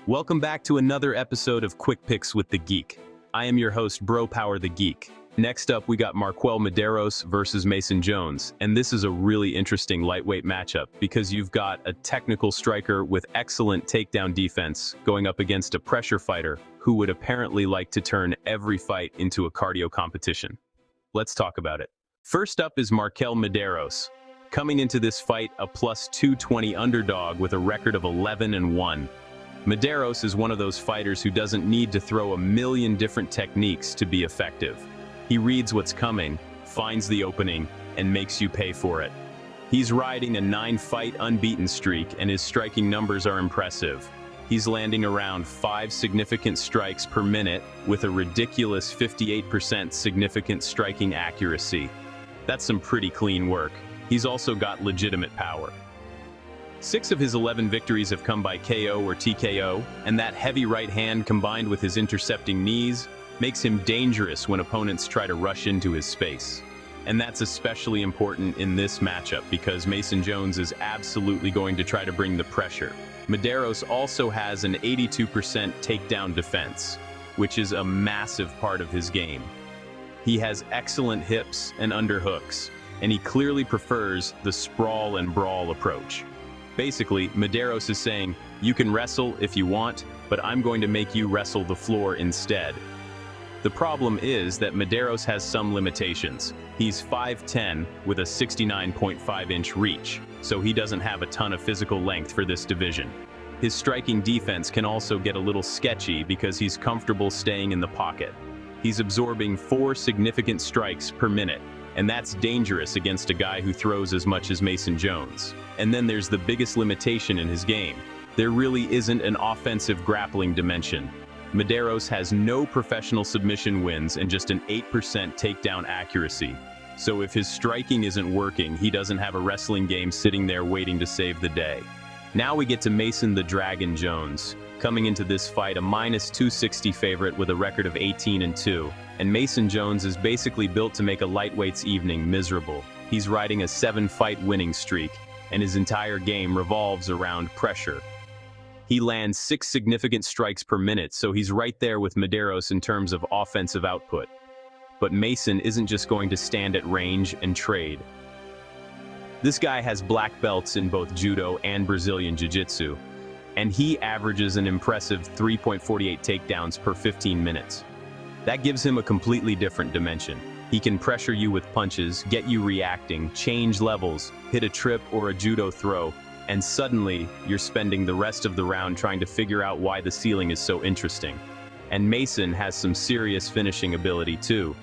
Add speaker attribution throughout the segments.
Speaker 1: Welcome back to another episode of Quick Picks with the Geek. I am your host, Bro Power the Geek. Next up, we got MarQuel Mederos versus Mason Jones, and this is a really interesting lightweight matchup because you've got a technical striker with excellent takedown defense going up against a pressure fighter who would apparently like to turn every fight into a cardio competition. Let's talk about it. First up is MarQuel Mederos, coming into this fight a plus 220 underdog with a record of 11-1. Maderos is one of those fighters who doesn't need to throw a million different techniques to be effective. He reads what's coming, finds the opening, and makes you pay for it. He's riding a 9-fight unbeaten streak, and his striking numbers are impressive. He's landing around 5 significant strikes per minute with a ridiculous 58% significant striking accuracy. That's some pretty clean work. He's also got legitimate power. 6 of his 11 victories have come by KO or TKO, and that heavy right hand combined with his intercepting knees makes him dangerous when opponents try to rush into his space. And that's especially important in this matchup because Mason Jones is absolutely going to try to bring the pressure. Maderos also has an 82% takedown defense, which is a massive part of his game. He has excellent hips and underhooks, and he clearly prefers the sprawl and brawl approach. Basically, Maderos is saying, you can wrestle if you want, but I'm going to make you wrestle the floor instead. The problem is that Maderos has some limitations. He's 5'10" with a 69.5-inch reach, so he doesn't have a ton of physical length for this division. His striking defense can also get a little sketchy because he's comfortable staying in the pocket. He's absorbing 4 significant strikes per minute, and that's dangerous against a guy who throws as much as Mason Jones. And then there's the biggest limitation in his game. There really isn't an offensive grappling dimension. Maderos has no professional submission wins and just an 8% takedown accuracy. So if his striking isn't working, he doesn't have a wrestling game sitting there waiting to save the day. Now we get to Mason the Dragon Jones, coming into this fight a minus 260 favorite with a record of 18-2. And Mason Jones is basically built to make a lightweight's evening miserable. He's riding a 7-fight winning streak, and his entire game revolves around pressure. He lands 6 significant strikes per minute, so he's right there with Maderos in terms of offensive output. But Mason isn't just going to stand at range and trade. This guy has black belts in both Judo and Brazilian Jiu-Jitsu, and he averages an impressive 3.48 takedowns per 15 minutes. That gives him a completely different dimension. He can pressure you with punches, get you reacting, change levels, hit a trip or a judo throw, and suddenly you're spending the rest of the round trying to figure out why the ceiling is so interesting. And Mason has some serious finishing ability too.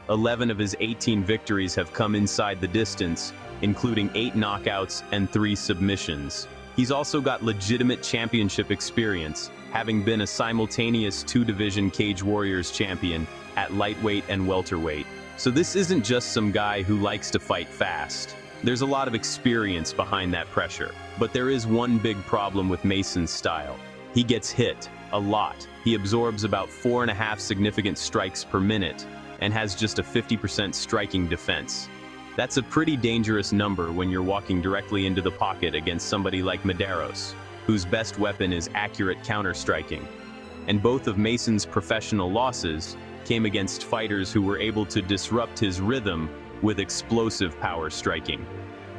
Speaker 1: 11 of his 18 victories have come inside the distance, including 8 knockouts and 3 submissions. He's also got legitimate championship experience, having been a simultaneous 2-division Cage Warriors champion at lightweight and welterweight. So this isn't just some guy who likes to fight fast. There's a lot of experience behind that pressure. But there is one big problem with Mason's style. He gets hit a lot. He absorbs about 4.5 significant strikes per minute and has just a 50% striking defense. That's a pretty dangerous number when you're walking directly into the pocket against somebody like Maderos, whose best weapon is accurate counter-striking. And both of Mason's professional losses came against fighters who were able to disrupt his rhythm with explosive power striking.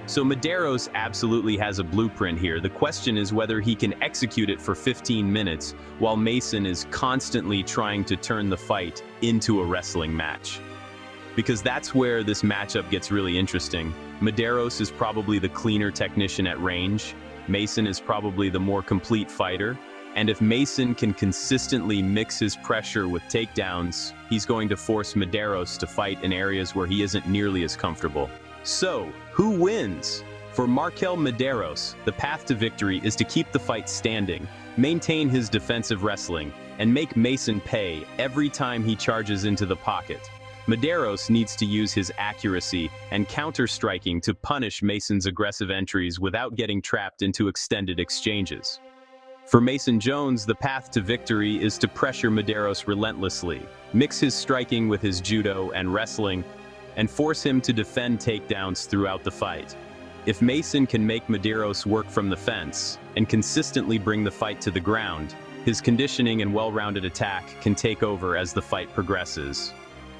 Speaker 1: So Maderos absolutely has a blueprint here. The question is whether he can execute it for 15 minutes while Mason is constantly trying to turn the fight into a wrestling match. Because that's where this matchup gets really interesting. Maderos is probably the cleaner technician at range. Mason is probably the more complete fighter. And if Mason can consistently mix his pressure with takedowns, he's going to force Maderos to fight in areas where he isn't nearly as comfortable. So, who wins? For MarQuel Mederos, the path to victory is to keep the fight standing, maintain his defensive wrestling, and make Mason pay every time he charges into the pocket. Maderos needs to use his accuracy and counter-striking to punish Mason's aggressive entries without getting trapped into extended exchanges. For Mason Jones, the path to victory is to pressure Maderos relentlessly, mix his striking with his judo and wrestling, and force him to defend takedowns throughout the fight. If Mason can make Maderos work from the fence and consistently bring the fight to the ground, His conditioning and well-rounded attack can take over as the fight progresses.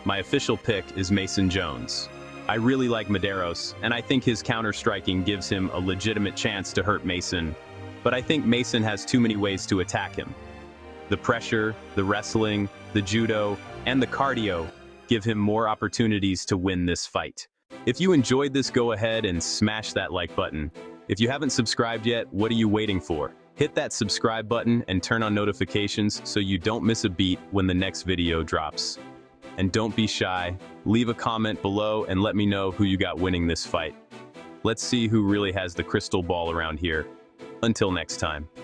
Speaker 1: My official pick is Mason Jones. I really like Mederos, and I think his counter-striking gives him a legitimate chance to hurt Mason. But I think Mason has too many ways to attack him. The pressure, the wrestling, the judo, and the cardio give him more opportunities to win this fight. If you enjoyed this, go ahead and smash that like button. If you haven't subscribed yet, what are you waiting for? Hit that subscribe button and turn on notifications so you don't miss a beat when the next video drops. And don't be shy, leave a comment below and let me know who you got winning this fight. Let's see who really has the crystal ball around here. Until next time.